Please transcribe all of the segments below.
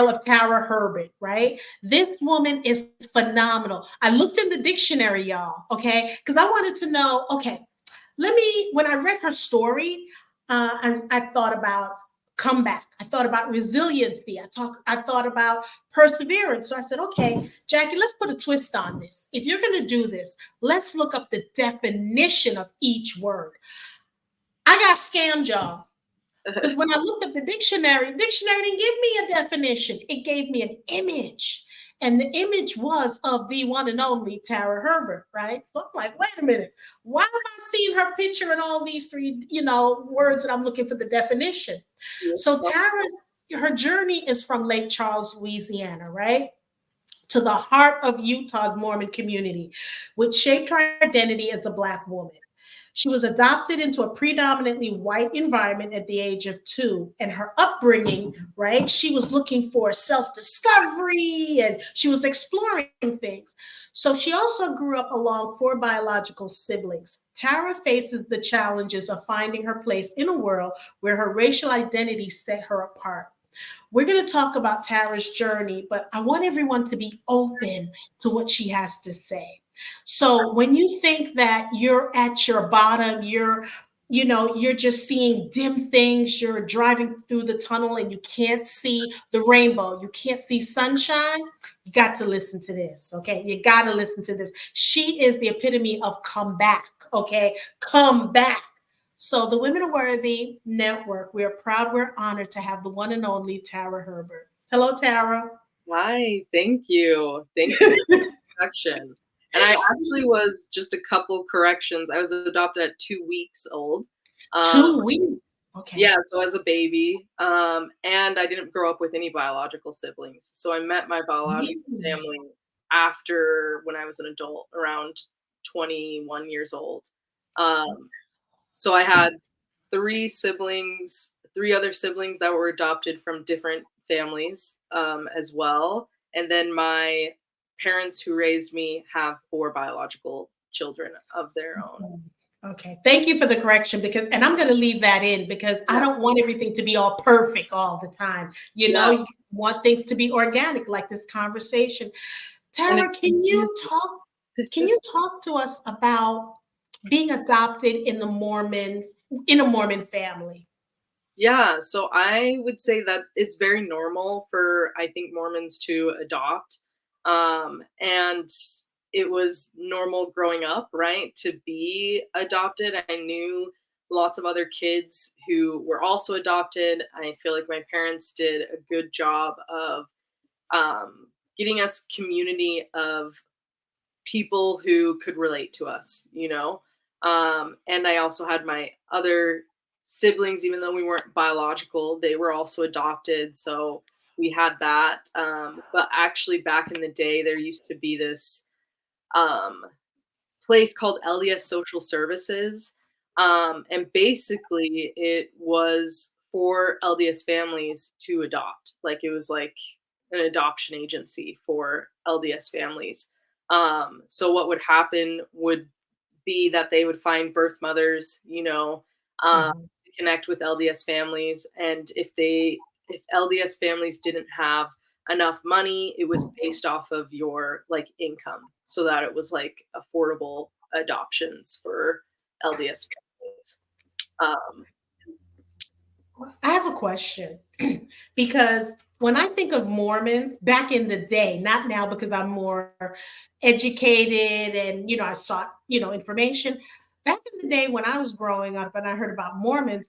world of Tara Herbert, right? This woman is phenomenal. I looked in the dictionary, y'all, okay? Because I wanted to know, okay, when I read her story, I thought about comeback. I thought about resiliency. I thought about perseverance. So I said, okay, Jackie, let's put a twist on this. If you're going to do this, let's look up the definition of each word. I got scammed, y'all. Because when I looked up the dictionary didn't give me a definition. It gave me an image. And the image was of the one and only Tara Herbert, right? So I'm like, wait a minute. Why am I seeing her picture in all these three, words, and I'm looking for the definition? Yes. So Tara, her journey is from Lake Charles, Louisiana, right? To the heart of Utah's Mormon community, which shaped her identity as a Black woman. She was adopted into a predominantly white environment at the age of 2. And her upbringing, right? She was looking for self-discovery and she was exploring things. So she also grew up along 4 biological siblings. Tara faces the challenges of finding her place in a world where her racial identity set her apart. We're going to talk about Tara's journey, but I want everyone to be open to what she has to say. So when you think that you're at your bottom, you're just seeing dim things, you're driving through the tunnel and you can't see the rainbow, you can't see sunshine, you got to listen to this, okay? You got to listen to this. She is the epitome of come back, okay? Come back. So the Women Are Worthy Network, we're proud, we're honored to have the one and only Tara Herbert. Hello, Tara. Hi, thank you. Thank you for the introduction. And I actually was just a couple corrections. I was adopted at 2 weeks old. 2 weeks? Okay. Yeah, so as a baby. And I didn't grow up with any biological siblings. So I met my biological family after when I was an adult, around 21 years old. So I had 3 other siblings that were adopted from different families as well. And then my parents who raised me have 4 biological children of their own. Okay. Thank you for the correction and I'm going to leave that in because I don't want everything to be all perfect all the time. You want things to be organic like this conversation. Tara, can you talk to us about being adopted in a Mormon family? Yeah, so I would say that it's very normal for, I think, Mormons to adopt. And it was normal growing up, right, to be adopted. I knew lots of other kids who were also adopted. I feel like my parents did a good job of getting us community of people who could relate to us, and I also had my other siblings, even though we weren't biological, they were also adopted. So we had that. But actually back in the day, there used to be this place called LDS Social Services. And basically it was for LDS families to adopt. Like it was like an adoption agency for LDS families. So what would happen would be that they would find birth mothers, to connect with LDS families. And if LDS families didn't have enough money, it was based off of your like income, so that it was like affordable adoptions for LDS families. I have a question because when I think of Mormons back in the day, not now because I'm more educated and, I sought, information. Back in the day when I was growing up and I heard about Mormons,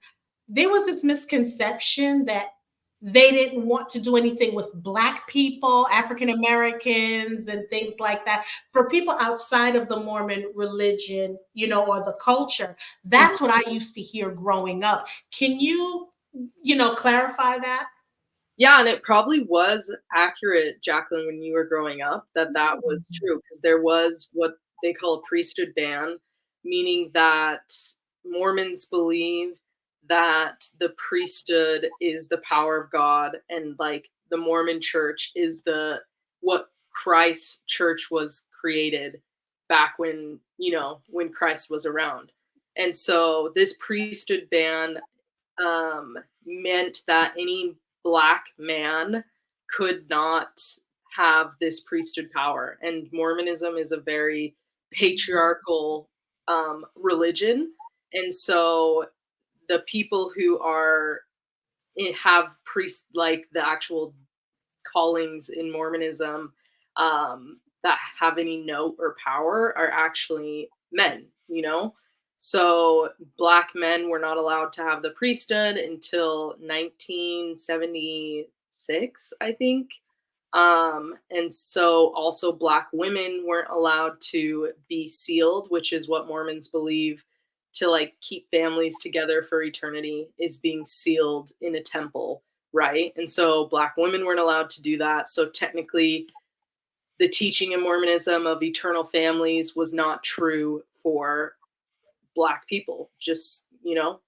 there was this misconception that they didn't want to do anything with Black people, African Americans, and things like that. For people outside of the Mormon religion, or the culture, that's what I used to hear growing up. Can you clarify that? Yeah, and it probably was accurate, Jacqueline, when you were growing up, that was true, because there was what they call a priesthood ban, meaning that Mormons believe that the priesthood is the power of God, and like the Mormon church is what Christ's church was created back when Christ was around. And so this priesthood ban meant that any Black man could not have this priesthood power. And Mormonism is a very patriarchal religion. And so the people who are have priests, like the actual callings in Mormonism, that have any note or power, are actually men, you know? So black men were not allowed to have the priesthood until 1976, I think. And so also black women weren't allowed to be sealed, which is what Mormons believe to like keep families together for eternity, is being sealed in a temple, right? And so black women weren't allowed to do that. So technically, the teaching in Mormonism of eternal families was not true for black people, just, you know.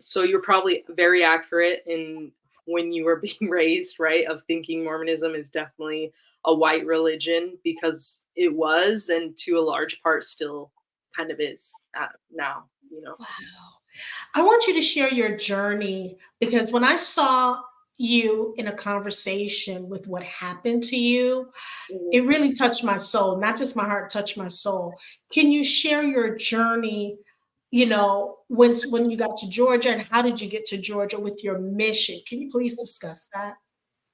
So you're probably very accurate in when you were being raised, right? Of thinking Mormonism is definitely a white religion, because it was, and to a large part still kind of is now, you know. Wow. I want you to share your journey, because when I saw you in a conversation with what happened to you, Mhm. it really touched my soul, not just my heart, touched my soul. Can you share your journey, when you got to Georgia, and how did you get to Georgia with your mission? Can you please discuss that?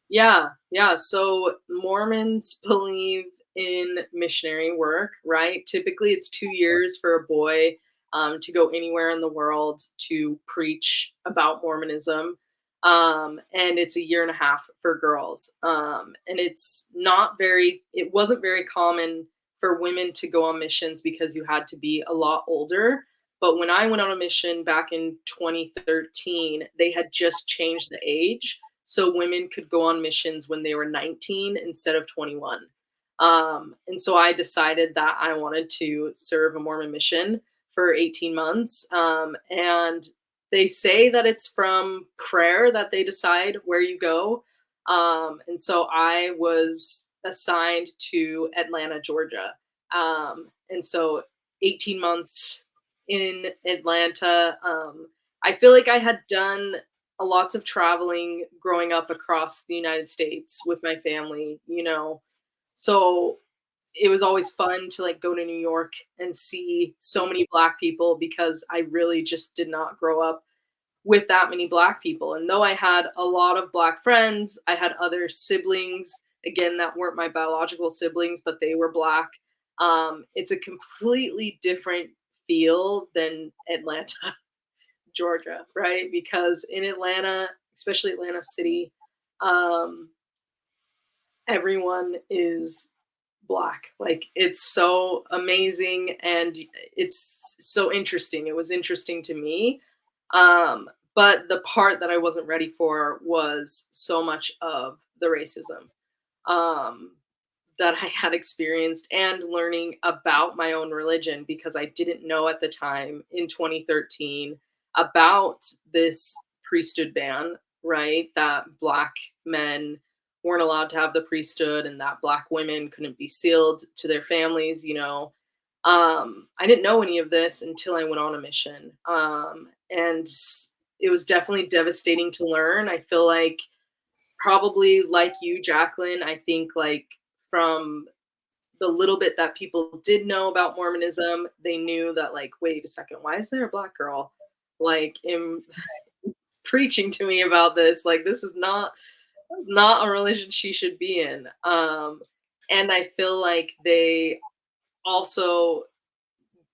Yeah, yeah. So Mormons believe in missionary work, right? Typically, it's 2 years for a boy to go anywhere in the world to preach about Mormonism. And it's a year and a half for girls. And it wasn't very common for women to go on missions because you had to be a lot older. But when I went on a mission back in 2013, they had just changed the age so women could go on missions when they were 19 instead of 21. And so I decided that I wanted to serve a Mormon mission for 18 months. And they say that it's from prayer that they decide where you go. And so I was assigned to Atlanta, Georgia. And so 18 months in Atlanta. I feel like I had done lots of traveling growing up across the United States with my family, you know. So it was always fun to like go to New York and see so many black people, because I really just did not grow up with that many black people. And though I had a lot of black friends, I had other siblings, again, that weren't my biological siblings, but they were black. It's a completely different feel than Atlanta, Georgia, right? Because in Atlanta, especially Atlanta City, um, everyone is black. Like, it's so amazing and it's so interesting. It was interesting to me. But the part that I wasn't ready for was so much of the racism um, that I had experienced, and learning about my own religion, because I didn't know at the time in 2013 about this priesthood ban, right? That black men weren't allowed to have the priesthood and that black women couldn't be sealed to their families, you know. I didn't know any of this until I went on a mission. And it was definitely devastating to learn. I feel like, probably like you, Jacqueline, I think like from the little bit that people did know about Mormonism, they knew that like, wait a second, why is there a black girl like in preaching to me about this? Like, this is not a religion she should be in. And I feel like they also,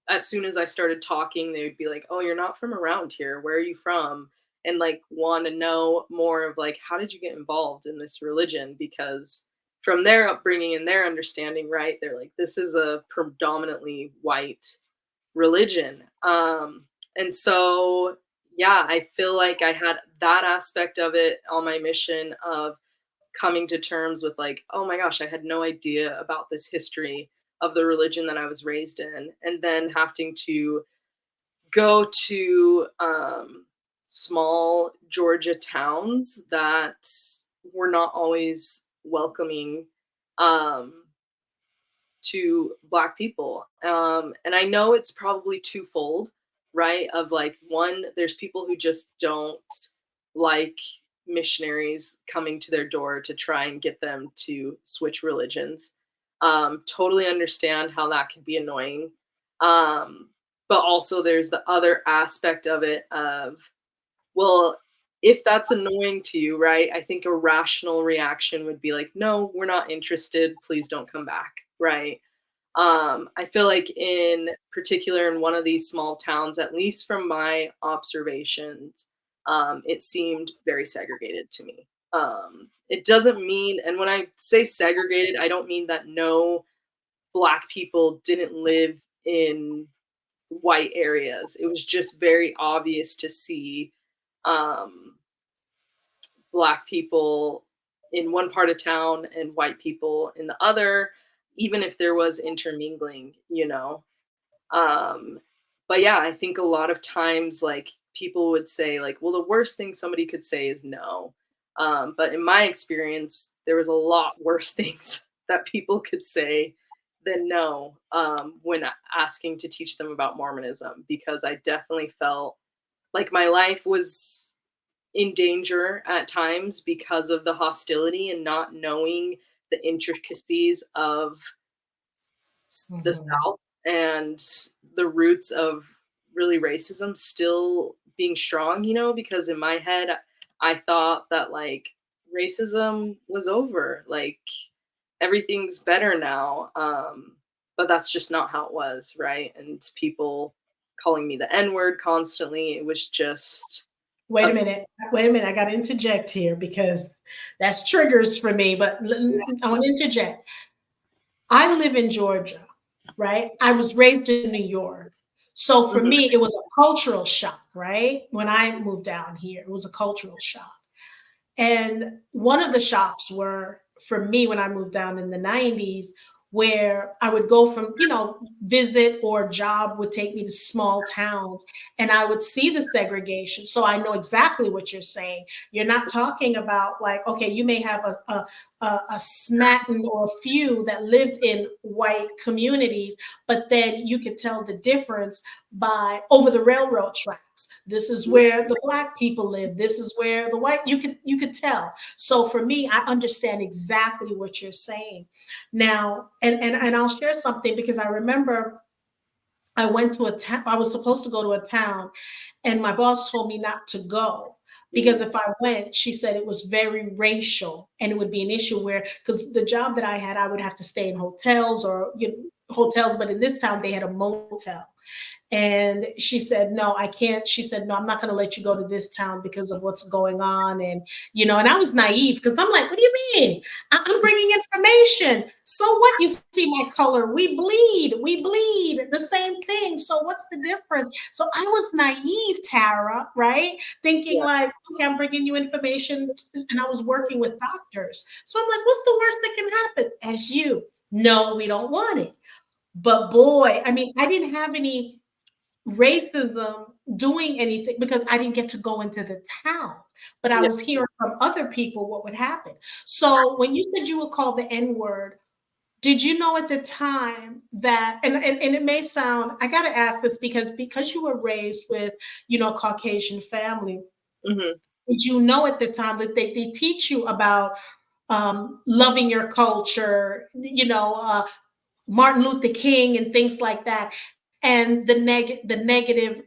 as soon as I started talking, they would be like, "Oh, you're not from around here. Where are you from?" And like want to know more of like, how did you get involved in this religion? Because from their upbringing and their understanding, right, they're like, this is a predominantly white religion. And so, yeah, I feel like I had that aspect of it on my mission of coming to terms with like, oh my gosh, I had no idea about this history of the religion that I was raised in, and then having to go to small Georgia towns that were not always welcoming um, to Black people. And I know it's probably twofold, right? Of like, one, there's people who just don't like missionaries coming to their door to try and get them to switch religions. Totally understand how that could be annoying. Um, but also there's the other aspect of it of, well, if that's annoying to you, right? I think a rational reaction would be like, no, we're not interested. Please don't come back, right? I feel like in particular in one of these small towns, at least from my observations, it seemed very segregated to me. It doesn't mean, and when I say segregated, I don't mean that no black people didn't live in white areas. It was just very obvious to see um, black people in one part of town and white people in the other, even if there was intermingling, you know. Um, but yeah, I think a lot of times, like people would say, like, well, the worst thing somebody could say is no. But in my experience, there was a lot worse things that people could say than no when asking to teach them about Mormonism, because I definitely felt like my life was in danger at times because of the hostility and not knowing the intricacies of the Mhm. South and the roots of really racism still being strong, you know, because in my head, I thought that like racism was over, like everything's better now. But that's just not how it was, right? And people calling me the N word constantly, it was just Wait a a minute. Wait a minute. I got to interject here because that's triggers for me. But I want to interject. I live in Georgia, right? I was raised in New York. So for mhm, me, it was a cultural shock, right? When I moved down here, it was a cultural shock. And one of the shocks were for me when I moved down in the 90s, where I would go from, visit or job would take me to small towns and I would see the segregation. So I know exactly what you're saying. You're not talking about like, okay, you may have a smattering or a few that lived in white communities, but then you could tell the difference by over the railroad tracks. This is where the black people live. This is where the white you could tell. So for me, I understand exactly what you're saying. Now, and I'll share something because I remember I went to a town. I was supposed to go to a town, and my boss told me not to go because mm, if I went, she said it was very racial and it would be an issue where because the job that I had, I would have to stay in hotels or hotels, but in this town they had a motel. And she said, no, I can't. She said, no, I'm not going to let you go to this town because of what's going on. And I was naive because I'm like, what do you mean? I'm bringing information. So what? You see my color. We bleed the same thing. So what's the difference? So I was naive, Tara, right? Thinking yeah. like, okay, I'm bringing you information. And I was working with doctors. So I'm like, what's the worst that can happen? SU. No, we don't want it. But boy, I mean, I didn't have any racism doing anything because I didn't get to go into the town. But I Yeah. was hearing from other people what would happen. So when you said you would call the N word, did you know at the time that and it may sound I gotta ask this because you were raised with a Caucasian family, Mhm. did you know at the time that they teach you about loving your culture, Martin Luther King and things like that, and the negativity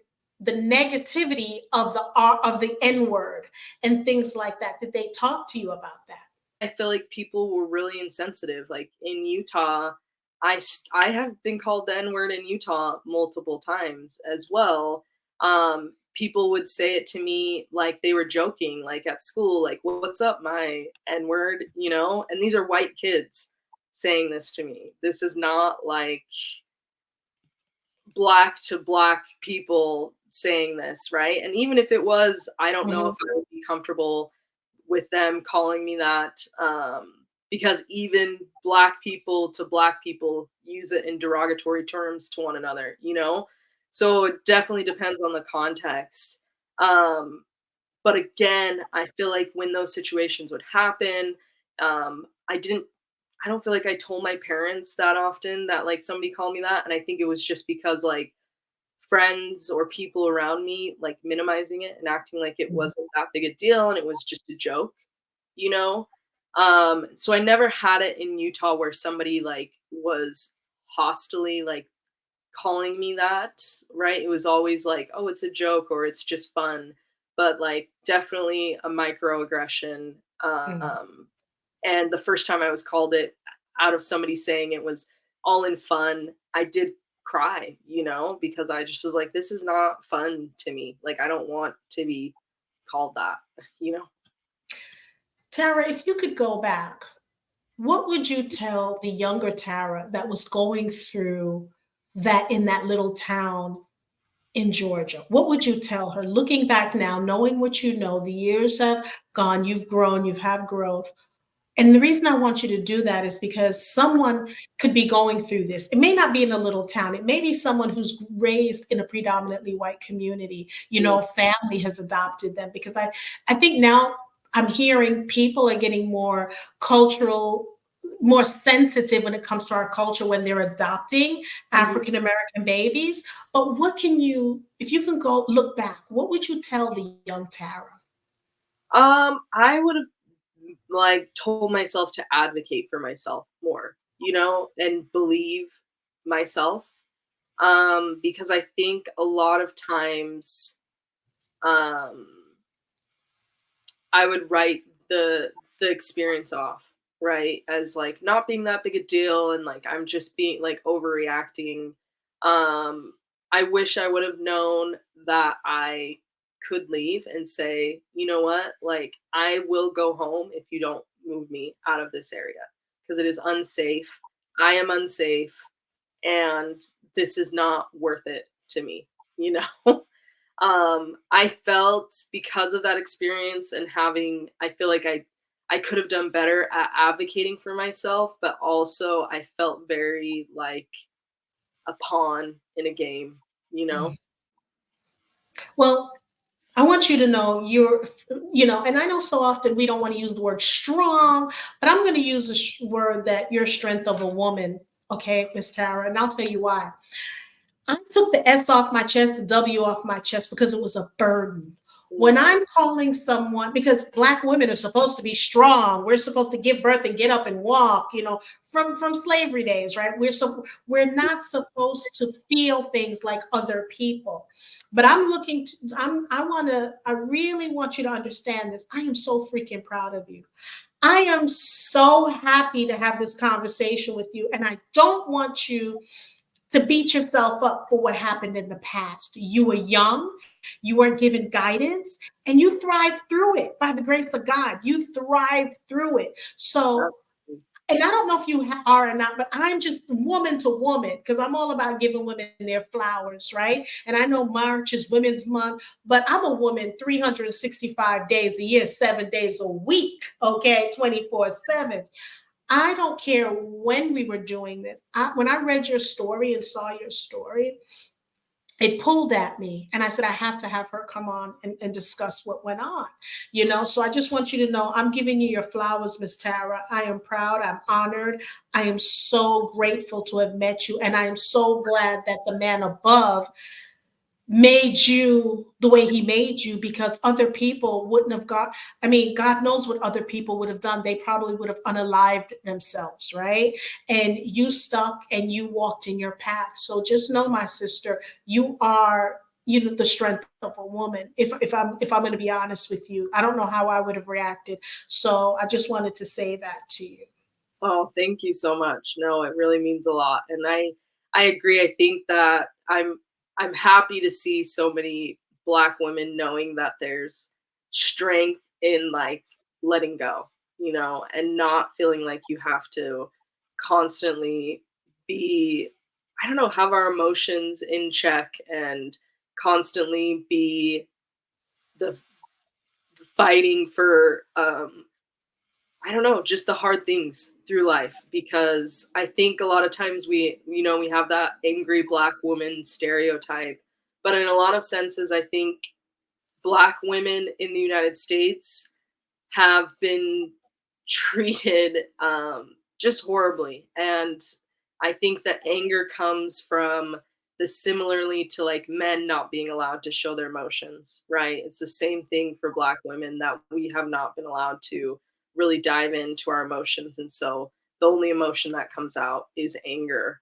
of the N word and things like that. Did they talk to you about that? I feel like people were really insensitive. Like in Utah, I have been called the N word in Utah multiple times as well. People would say it to me like they were joking, like at school, like "What's up, my N word?" You know. And these are white kids saying this to me. This is not like black to black people saying this, right? And even if it was, I don't know Mhm. if I would be comfortable with them calling me that, because even black people to black people use it in derogatory terms to one another, you know? So it definitely depends on the context. Um, but again, I feel like when those situations would happen, I don't feel like I told my parents that often that like somebody called me that. And I think it was just because like friends or people around me like minimizing it and acting like it Mhm. wasn't that big a deal and it was just a joke, you know? So I never had it in Utah where somebody like was hostily like calling me that, right? It was always like, "Oh, it's a joke," or "It's just fun," but, like, definitely a microaggression, Mhm. and the first time I was called it out of somebody saying it was all in fun, I did cry, because I just was like, "This is not fun to me." Like, I don't want to be called that, you know? Tara, if you could go back, what would you tell the younger Tara that was going through that in that little town in Georgia? What would you tell her looking back now, knowing what you know, the years have gone, you've grown, you've had growth. And the reason I want you to do that is because someone could be going through this. It may not be in a little town. It may be someone who's raised in a predominantly white community. Yes. Family has adopted them because I think now I'm hearing people are getting more cultural, more sensitive when it comes to our culture when they're adopting Mhm. African American babies. But what can you, if you can go look back, what would you tell the young Tara? I would've, like, told myself to advocate for myself more, and believe myself, because I think a lot of times, um, I would write the experience off, right, as, like, not being that big a deal and, like, I'm just being, like, overreacting. Um, I wish I would've known that I could leave and say, "You know what? Like, I will go home if you don't move me out of this area because it is unsafe. I am unsafe, and this is not worth it to me," you know? I felt because of that experience and I feel like I could have done better at advocating for myself, but also I felt very like a pawn in a game, you know? Well, I want you to know and I know so often we don't want to use the word strong, but I'm going to use the word that your strength of a woman, okay, Miss Tara, and I'll tell you why. I took the S off my chest, the W off my chest because it was a burden. Mm, When I'm calling someone, because Black women are supposed to be strong, we're supposed to give birth and get up and walk, from slavery days, right? We're not supposed to feel things like other people. But I'm looking to, I really want you to understand this. I am so freaking proud of you. I am so happy to have this conversation with you, and I don't want you to beat yourself up for what happened in the past. You were young, you weren't given guidance, and you thrived through it by the grace of God. You thrived through it. So, absolutely. and I don't know if you are or not, but I'm just woman to woman because I'm all about giving women their flowers, right? And I know March is Women's Month, but I'm a woman 365 days a year, 7 days a week, okay, 24/7. I don't care when we were doing this. When I read your story and saw your story, it pulled at me. And I said, I have to have her come on and discuss what went on. So I just want you to know I'm giving you your flowers, Miss Tara. I am proud. I'm honored. I am so grateful to have met you. And I am so glad that the man above made you the way he made you because other people wouldn't have God knows what other people would have done. They probably would have unalived themselves, right? And you stuck and you walked in your path. So just know, my sister, you are the strength of a woman. If I'm going to be honest with you, I don't know how I would have reacted. So I just wanted to say that to you. Oh, thank you so much. No, it really means a lot. And I agree. I think that I'm happy to see so many Black women knowing that there's strength in like letting go, and not feeling like you have to constantly be, I don't know, have our emotions in check and constantly be the fighting for I don't know, just the hard things through life because I think a lot of times we have that angry Black woman stereotype, but in a lot of senses, I think Black women in the United States have been treated just horribly. And I think that anger comes from this similarly to like men not being allowed to show their emotions, right? It's the same thing for Black women that we have not been allowed to really dive into our emotions. And so the only emotion that comes out is anger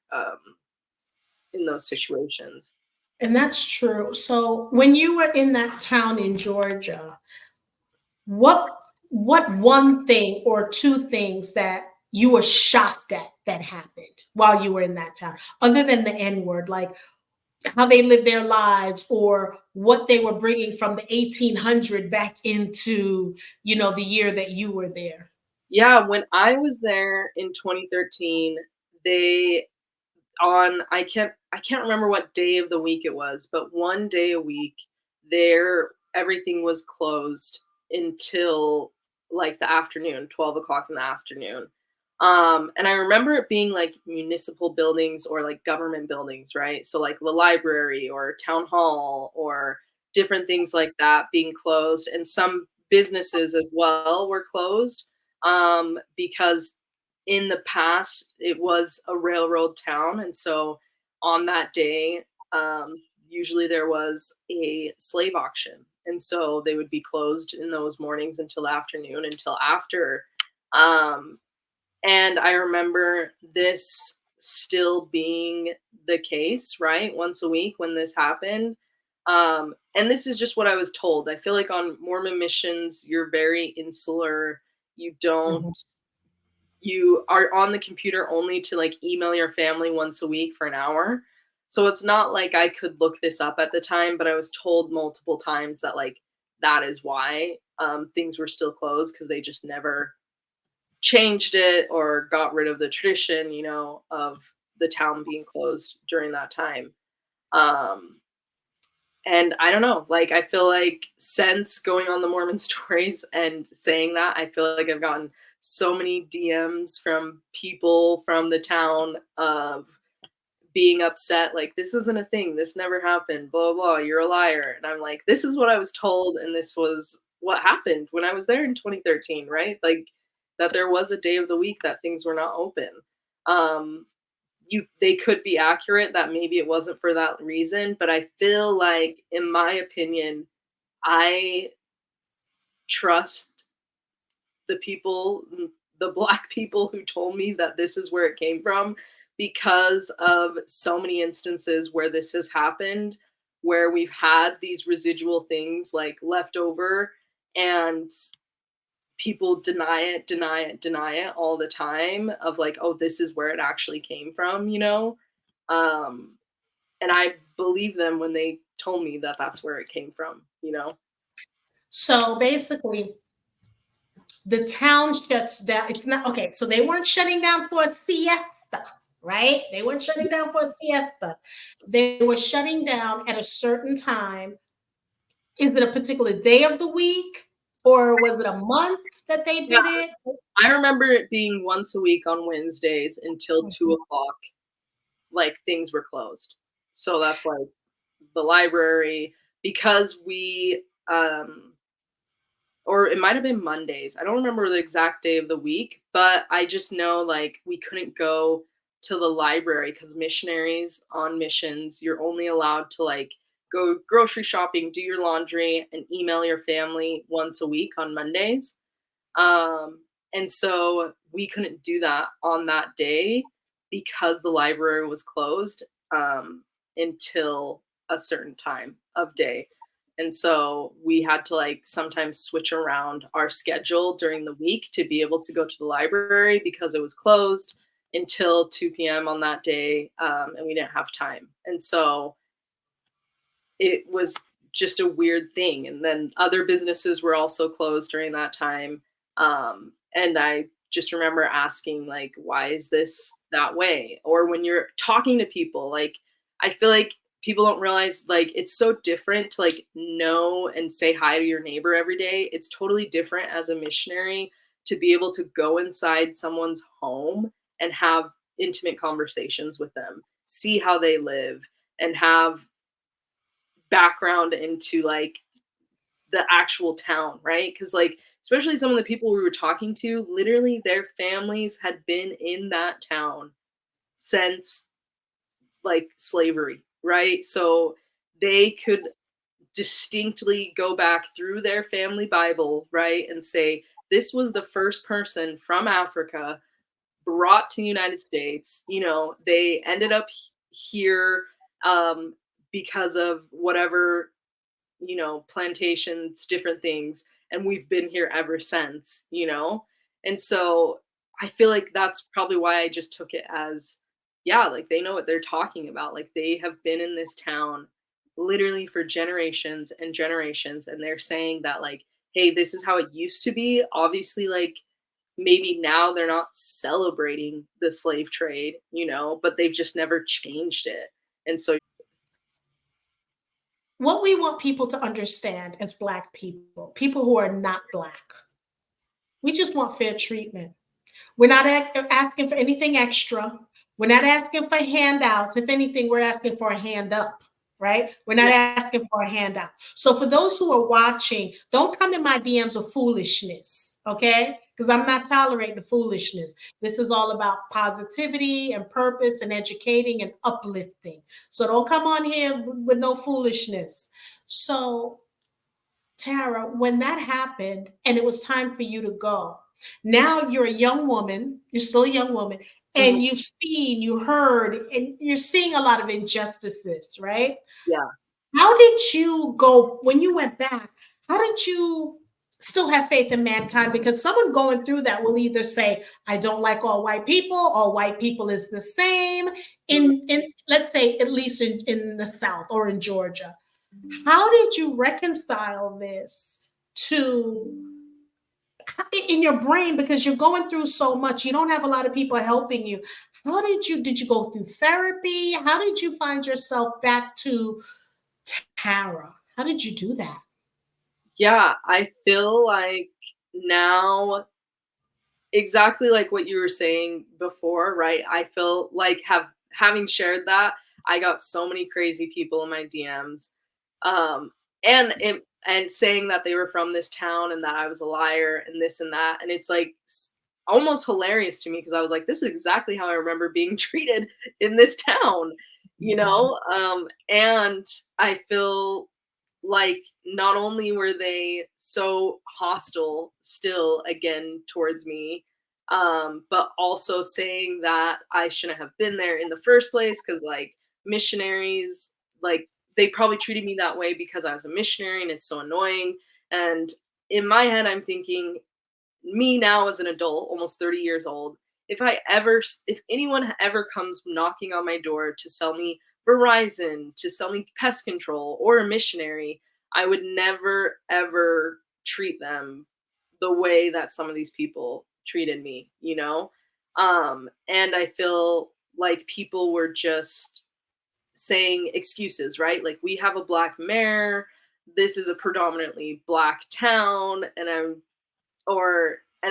in those situations. And that's true. So when you were in that town in Georgia, what what one thing or two things that you were shocked at that happened while you were in that town, other than the N word, like how they lived their lives or what they were bringing from the 1800 back into, the year that you were there? Yeah, when I was there in 2013, they on I can't remember what day of the week it was, but one day a week there everything was closed until like the afternoon, 12 o'clock in the afternoon. And I remember it being like municipal buildings or like government buildings, right? So like the library or town hall or different things like that being closed, and some businesses as well were closed because in the past it was a railroad town, and so on that day usually there was a slave auction, and so they would be closed in those mornings until afternoon until after. Um, and I remember this still being the case, right? Once a week when this happened. And this is just what I was told. I feel like on Mormon missions you're very insular. You don't Mhm. you are on the computer only to like email your family once a week for an hour. So it's not like I could look this up at the time, but I was told multiple times that like that is why things were still closed, because they just never changed it or got rid of the tradition, of the town being closed during that time. Um, and I don't know, like I feel like since going on the Mormon stories and saying that, I feel like I've gotten so many DMs from people from the town of being upset, like this isn't a thing, this never happened, blah blah, you're a liar. And I'm like, this is what I was told, and this was what happened when I was there in 2013, right? Like that there was a day of the week that things were not open. Um, they could be accurate that maybe it wasn't for that reason, but I feel like in my opinion I trust the people, the Black people who told me that this is where it came from, because of so many instances where this has happened, where we've had these residual things like left over, and people deny it, deny it, deny it all the time of like, oh, this is where it actually came from. Um, and I believe them when they told me that that's where it came from. So basically, the town shuts down. It's not okay. So they weren't shutting down for a siesta, right? They weren't shutting down for a siesta. They were shutting down at a certain time. Is it a particular day of the week, or was it a month that they Yeah, did it? I remember it being once a week on Wednesdays until two Mhm. o'clock, like things were closed. So that's like the library, because or it might have been Mondays. I don't remember the exact day of the week, but I just know like we couldn't go to the library because missionaries on missions, you're only allowed to like go grocery shopping, do your laundry, and email your family once a week on Mondays. And so we couldn't do that on that day because the library was closed until a certain time of day. And so we had to like sometimes switch around our schedule during the week to be able to go to the library because it was closed until 2 p.m. on that day, and we didn't have time. And so it was just a weird thing. And then other businesses were also closed during that time. And I just remember asking, like, why is this that way? Or when you're talking to people, like, I feel like people don't realize, like, it's so different to, like, know and say hi to your neighbor every day. It's totally different as a missionary to be able to go inside someone's home and have intimate conversations with them, see how they live, and have background into like the actual town, right? Because like especially some of the people we were talking to, literally their families had been in that town since like slavery. right? So they could distinctly go back through their family Bible, right, and say, this was the first person from Africa brought to the United States. They ended up here um, because of whatever, plantations, different things, and we've been here ever since. And so I feel like that's probably why I just took it as, yeah, like they know what they're talking about. Like they have been in this town literally for generations and generations, and they're saying that, like, hey, this is how it used to be. Obviously, like, maybe now they're not celebrating the slave trade, but they've just never changed it. And so, What we want people to understand as Black people, people who are not Black, we just want fair treatment. We're not asking for anything extra. We're not asking for handouts. If anything, we're asking for a hand up, right? We're not yes, asking for a handout. So for those who are watching, don't come in my DMs of foolishness, okay? Because I'm not tolerating the foolishness. This is all about positivity and purpose and educating and uplifting. So don't come on here with no foolishness. So Tara, when that happened and it was time for you to go, now you're a young woman, you're still a young woman, mhm, and you've seen, you heard, and you're seeing a lot of injustices, right? yeah. How did you go when you went back? How did you still have faith in mankind? Because someone going through that will either say, I don't like all white people is the same, Mhm. in let's say, at least in the South or in Georgia. How did you reconcile this to in your brain, because you're going through so much, you don't have a lot of people helping you? How did you go through therapy? How did you find yourself back to Tara? How did you do that? Yeah, I feel like now, exactly like what you were saying before, right? I feel like having shared that, I got so many crazy people in my DMs. Um and saying that they were from this town and that I was a liar and this and that. And it's like almost hilarious to me because I was like, this is exactly how I remember being treated in this town, and I feel like not only were they so hostile still again towards me, but also saying that I shouldn't have been there in the first place because, like, missionaries, like, they probably treated me that way because I was a missionary and it's so annoying. And in my head, I'm thinking, me now as an adult, almost 30 years old, if anyone ever comes knocking on my door to sell me Verizon, to sell me pest control or a missionary, I would never ever treat them the way that some of these people treated me. And I feel like people were just saying excuses, right? Like, we have a black mayor, this is a predominantly black town, and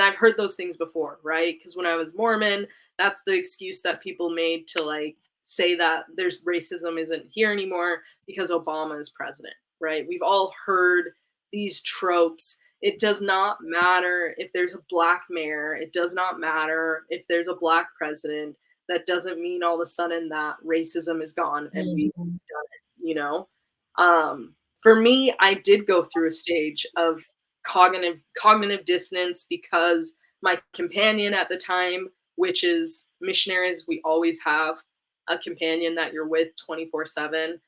I've heard those things before, right? Because when I was Mormon, that's the excuse that people made to, like, say that there's racism isn't here anymore because Obama is president, right? We've all heard these tropes. It does not matter if there's a black mayor. It does not matter if there's a black president. That doesn't mean all of a sudden that racism is gone and we've Mhm. done it. For me, I did go through a stage of cognitive dissonance because my companion at the time, which is missionaries, we always have a companion that you're with 24/7.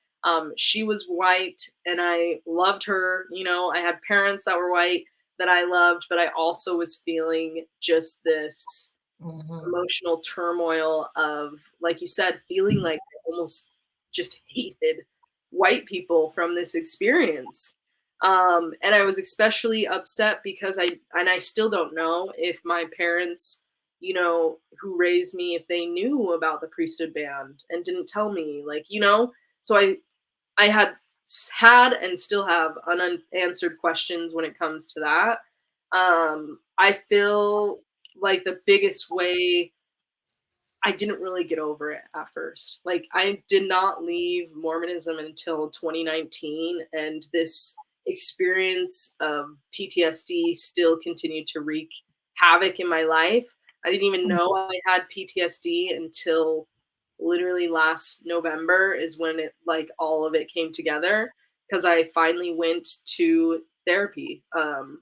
She was white and I loved her. I had parents that were white that I loved, but I also was feeling just this Mhm. emotional turmoil of, like you said, feeling like I almost just hated white people from this experience. And I was especially upset because I still don't know if my parents, who raised me, if they knew about the priesthood band and didn't tell me, so I had and still have unanswered questions when it comes to that. I feel like the biggest way I didn't really get over it at first. Like, I did not leave Mormonism until 2019, and this experience of PTSD still continued to wreak havoc in my life. I didn't even know I had PTSD until literally last November is when it, like, all of it came together, because I finally went to therapy. And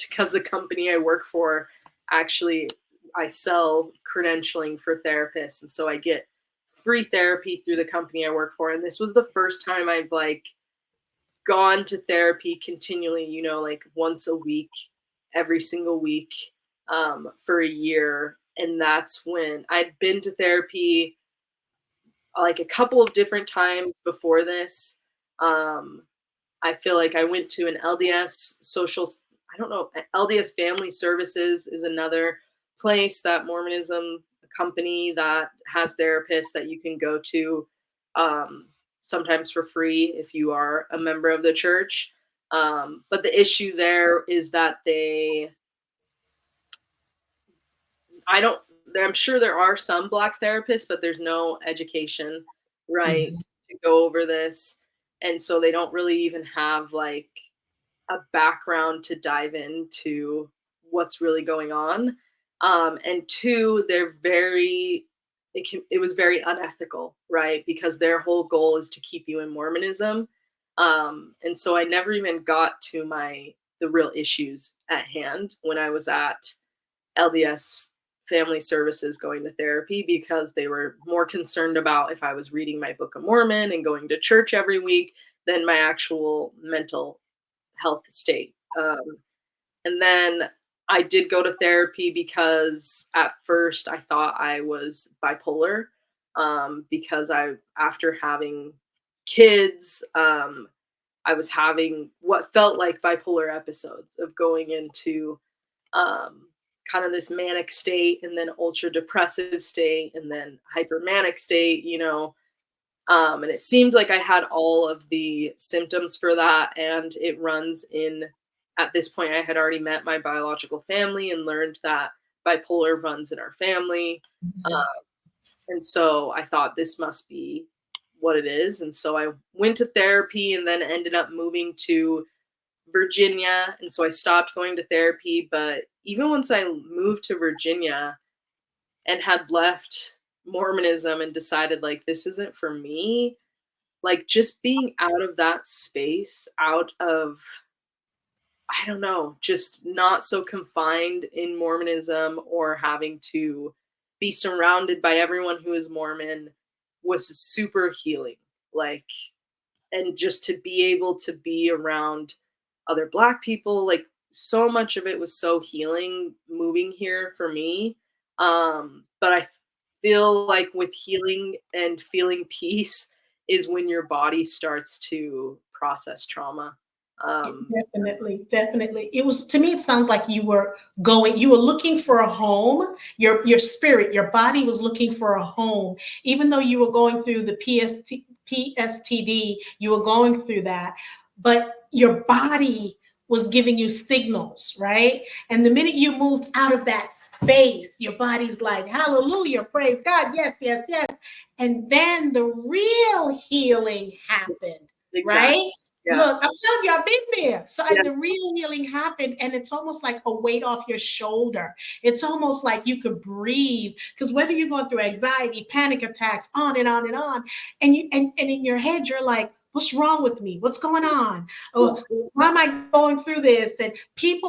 because the company I work for, actually, I sell credentialing for therapists, and so I get free therapy through the company I work for. And this was the first time I've like gone to therapy continually, like once a week, every single week, for a year. And that's when I'd been to therapy like a couple of different times before this. Um, I feel like I went to an LDS social, I don't know, LDS Family Services is another place that Mormonism, a company that has therapists that you can go to, um, sometimes for free if you are a member of the church. But the issue there is that I don't, I'm sure there are some Black therapists, but there's no education, right, Mhm. to go over this. And so they don't really even have like a background to dive into what's really going on. And two, it was very unethical, right? Because their whole goal is to keep you in Mormonism. And so I never even got to the real issues at hand when I was at LDS Family Services going to therapy, because they were more concerned about if I was reading my Book of Mormon and going to church every week than my actual mental health state. And then I did go to therapy because at first I thought I was bipolar, because after having kids, I was having what felt like bipolar episodes of going into, um, kind of this manic state, and then ultra depressive state, and then hypermanic state, and it seemed like I had all of the symptoms for that. And it runs in, at this point, I had already met my biological family and learned that bipolar runs in our family. Uh, Mhm. and so I thought this must be what it is. And so I went to therapy and then ended up moving to Virginia. And so I stopped going to therapy. But even once I moved to Virginia and had left Mormonism and decided, like, this isn't for me, like, just being out of that space, out of, I don't know, just not so confined in Mormonism, or having to be surrounded by everyone who is Mormon, was super healing. Like, and just to be able to be around other Black people, like, so much of it was so healing moving here for me. But I feel like with healing and feeling peace is when your body starts to process trauma. Um, Definitely, definitely. It was, to me, it sounds like you were looking for a home. Your spirit, your body was looking for a home. Even though you were going through the PSTD, you were going through that, but your body was giving you signals, right? And the minute you moved out of that space, your body's like, hallelujah, praise God, yes, yes, yes. And then the real healing happened, exactly. right? Yeah. Look, I'm telling you, I've been there. So Yeah. the real healing happened, and it's almost like a weight off your shoulder. It's almost like you could breathe. Because whether you're going through anxiety, panic attacks, on and on and on, and in your head, you're like, what's wrong with me? What's going on? Yeah. Oh, why am I going through this? And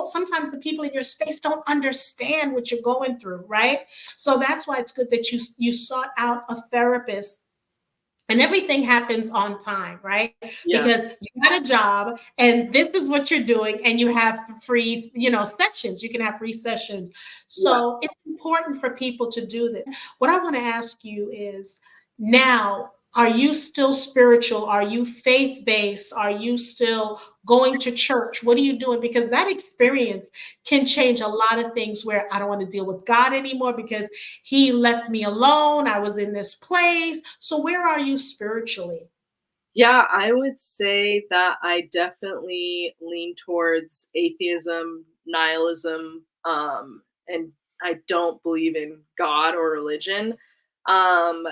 sometimes the people in your space don't understand what you're going through, right? So that's why it's good that you sought out a therapist, and everything happens on time, right? Yeah. Because you got a job and this is what you're doing, and you have free, sessions. You can have free sessions. Yeah. So it's important for people to do this. What I want to ask you is, now, are you still spiritual? Are you faith based? Are you still going to church? What are you doing? Because that experience can change a lot of things, where I don't want to deal with God anymore because he left me alone. I was in this place. So where are you spiritually? Yeah, I would say that I definitely lean towards atheism, nihilism, and I don't believe in God or religion. Um,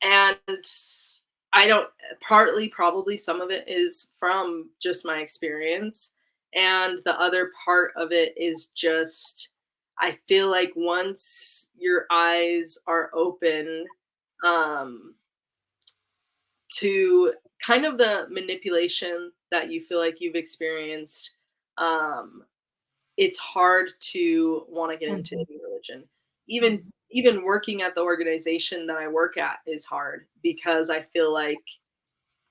and I don't, partly, probably some of it is from just my experience. And the other part of it is just, I feel like once your eyes are open, um, to kind of the manipulation that you feel like you've experienced, um, it's hard to want to get into Mhm, any religion. Even mhm, even working at the organization that I work at is hard because I feel like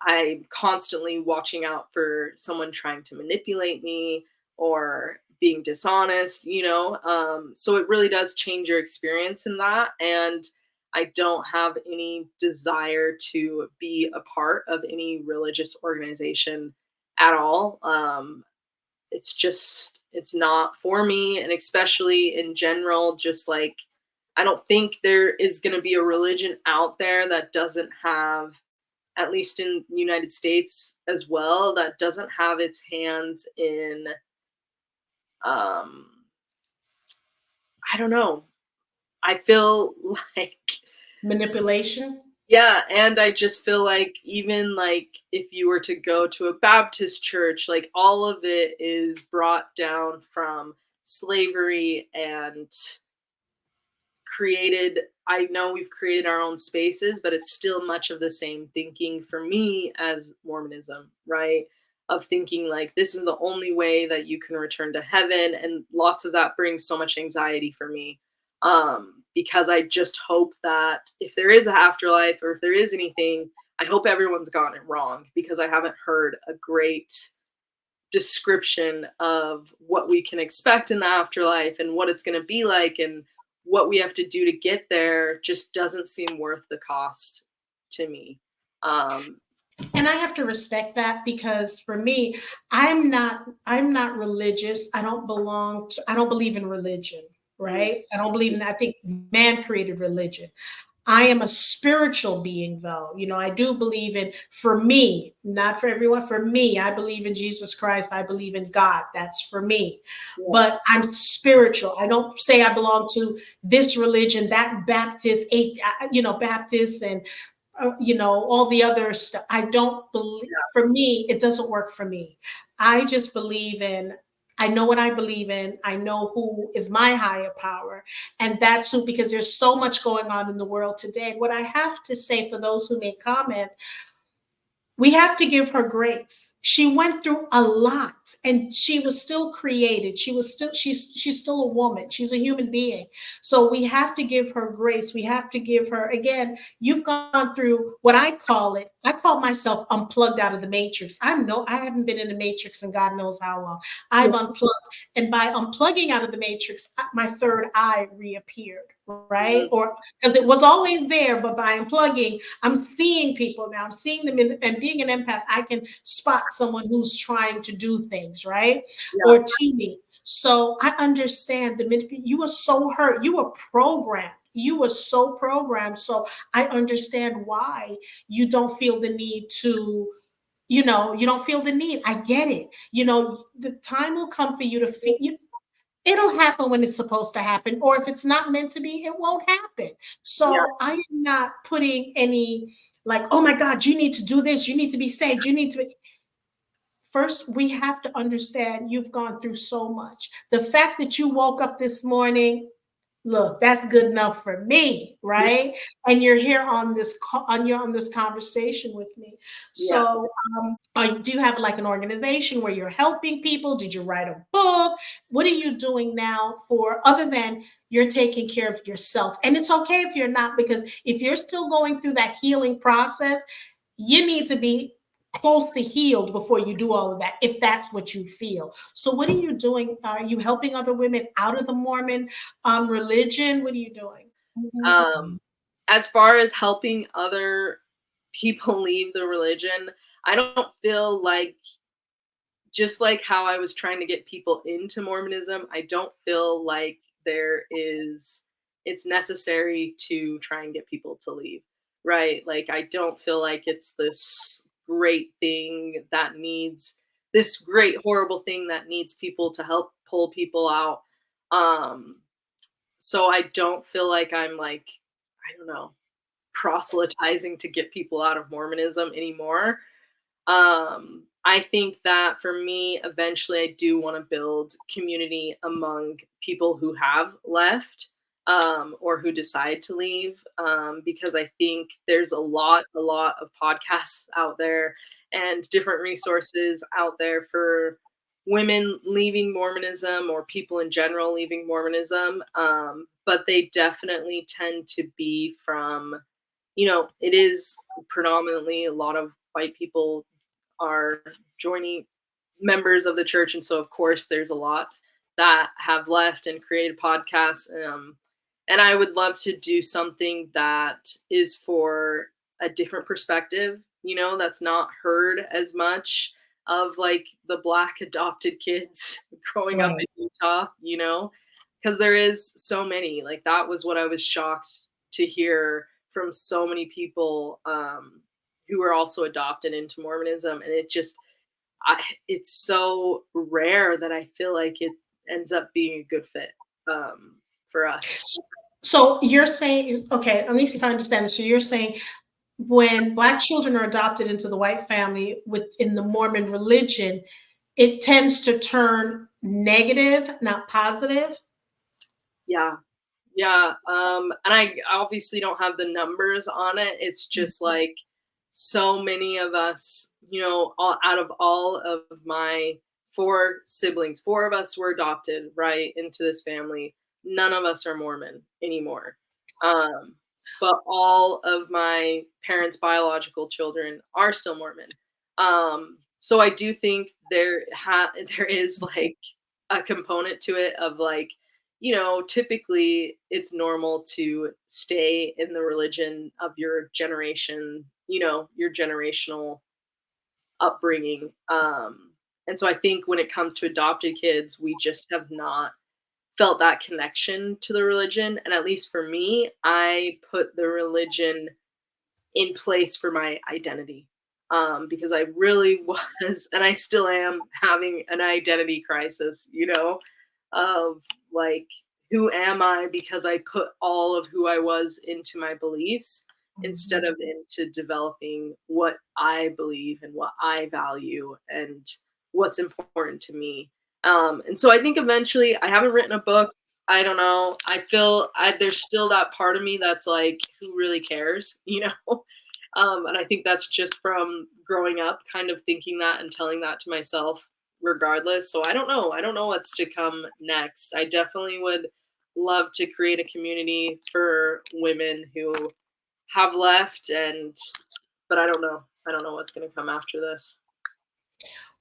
I'm constantly watching out for someone trying to manipulate me or being dishonest, you know? So it really does change your experience in that. And I don't have any desire to be a part of any religious organization at all. It's just, it's not for me. And especially in general, just like, I don't think there is going to be a religion out there that doesn't have, at least in the United States as well, that doesn't have its hands in, um, I don't know. I feel like, manipulation. yeah, and I just feel like even like if you were to go to a Baptist church, like all of it is brought down from slavery and created, I know we've created our own spaces, but it's still much of the same thinking for me as Mormonism, right? Of thinking like this is the only way that you can return to heaven. And lots of that brings so much anxiety for me. Because I just hope that if there is a afterlife or if there is anything, I hope everyone's gotten it wrong because I haven't heard a great description of what we can expect in the afterlife and what it's going to be like and what we have to do to get there just doesn't seem worth the cost to me. Um, And I have to respect that because for me, I'm not religious. I don't believe in religion, mm, right? I don't believe in I think man created religion. I am a spiritual being, though. I do believe in, for me, not for everyone, for me, I believe in Jesus Christ. I believe in God. That's for me. yeah, But I'm spiritual. I don't say I belong to this religion, that Baptist, Baptist, and all the other stuff. I don't believe, yeah, for me, it doesn't work for me. I just believe in, I know what I believe in. I know who is my higher power. And that's who, because there's so much going on in the world today. What I have to say for those who may comment, we have to give her grace. She went through a lot and she was still created. She's still a woman. She's a human being. So we have to give her grace. We have to give her, again, you've gone through what I call it. I call myself unplugged out of the matrix. I haven't been in the matrix in God knows how long. I've yes, unplugged. And by unplugging out of the matrix, my third eye reappeared, right? mm, Or because it was always there, but by unplugging, I'm seeing people now. I'm seeing them and being an empath, I can spot someone who's trying to do things, right? yeah, Or cheating. So I understand the minute you were so hurt, you were programmed. You were so programmed. So I understand why you don't feel the need to, you don't feel the need. I get it. The time will come for you to feel you. It'll happen when it's supposed to happen, or if it's not meant to be, it won't happen. yeah, So I am not putting any, like, oh my God, you need to do this, you need to be saved, you need to be. First, we have to understand you've gone through so much. The fact that you woke up this morning, look, that's good enough for me, yeah, right? And you're here on this conversation with me. yeah. So do you have like an organization where you're helping people? Did you write a book? What are you doing now for, other than you're taking care of yourself? And it's okay if you're not, because if you're still going through that healing process, you need to be close to healed before you do all of that, if that's what you feel. So what are you doing? Are you helping other women out of the Mormon religion? What are you doing? Um, as far as helping other people leave the religion, I don't feel like, just like how I was trying to get people into Mormonism, I don't feel like it's necessary to try and get people to leave, right? Like, I don't feel like it's this great, horrible thing that needs people to help pull people out. Um, so I don't feel like I'm like, I don't know, proselytizing to get people out of Mormonism anymore. I think that for me, eventually, I do want to build community among people who have left, or who decide to leave, because I think there's a lot of podcasts out there and different resources out there for women leaving Mormonism or people in general leaving Mormonism. But they definitely tend to be from, it is predominantly a lot of white people are joining members of the church. And so, of course, there's a lot that have left and created podcasts. And I would love to do something that is for a different perspective, that's not heard as much of, like, the Black adopted kids growing up in Right. Utah, because there is so many. Like, that was what I was shocked to hear from so many people, who were also adopted into Mormonism, and it's so rare that I feel like it ends up being a good fit, for us. So you're saying, okay, let me see if I understand this. So you're saying when Black children are adopted into the white family within the Mormon religion, it tends to turn negative, not positive. Yeah. Yeah, and I obviously don't have the numbers on it. It's just like so many of us, all out of all of my four siblings, four of us were adopted right into this family. None of us are Mormon anymore. Um, but all of my parents' biological children are still Mormon. So I do think there is like a component to it of like, typically it's normal to stay in the religion of your generation, your generational upbringing. And so I think when it comes to adopted kids, we just have not felt that connection to the religion. And at least for me, I put the religion in place for my identity. Because I really was, and I still am having an identity crisis, of like, who am I? Because I put all of who I was into my beliefs instead of into developing what I believe and what I value and what's important to me. And so I think eventually, I haven't written a book. I don't know. I feel there's still that part of me that's like, who really cares, And I think that's just from growing up, kind of thinking that and telling that to myself regardless. So I don't know. I don't know what's to come next. I definitely would love to create a community for women who have left, but I don't know. I don't know what's going to come after this.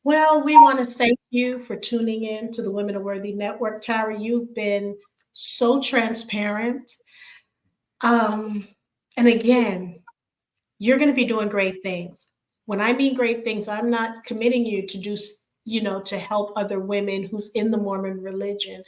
Well, we want to thank you for tuning in to the Women Are Worthy Network. Tara, you've been so transparent. Um, and again, you're going to be doing great things. When I mean great things, I'm not committing you to do, to help other women who's in the Mormon religion.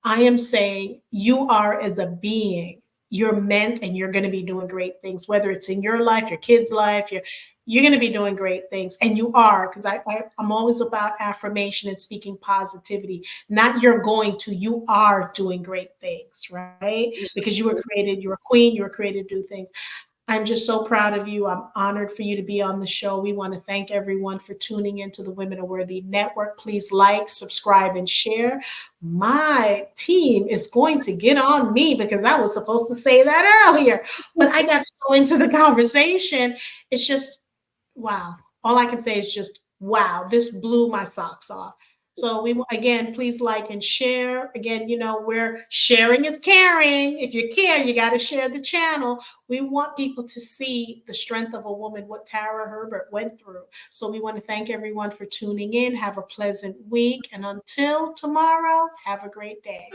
I am saying you are as a being, you're meant and you're going to be doing great things, whether it's in your life, your kid's life, you're going to be doing great things. And you are, because I'm always about affirmation and speaking positivity, not you're going to, you are doing great things, right? Because you were created, you're a queen, you were created to do things. I'm just so proud of you. I'm honored for you to be on the show. We want to thank everyone for tuning into the Women Are Worthy Network. Please like, subscribe, and share. My team is going to get on me because I was supposed to say that earlier, but I got so into the conversation. It's just, wow. All I can say is just, wow, this blew my socks off. So again, please like and share. Again, where sharing is caring. If you care, you got to share the channel. We want people to see the strength of a woman, what Tara Herbert went through. So we want to thank everyone for tuning in. Have a pleasant week. And until tomorrow, have a great day.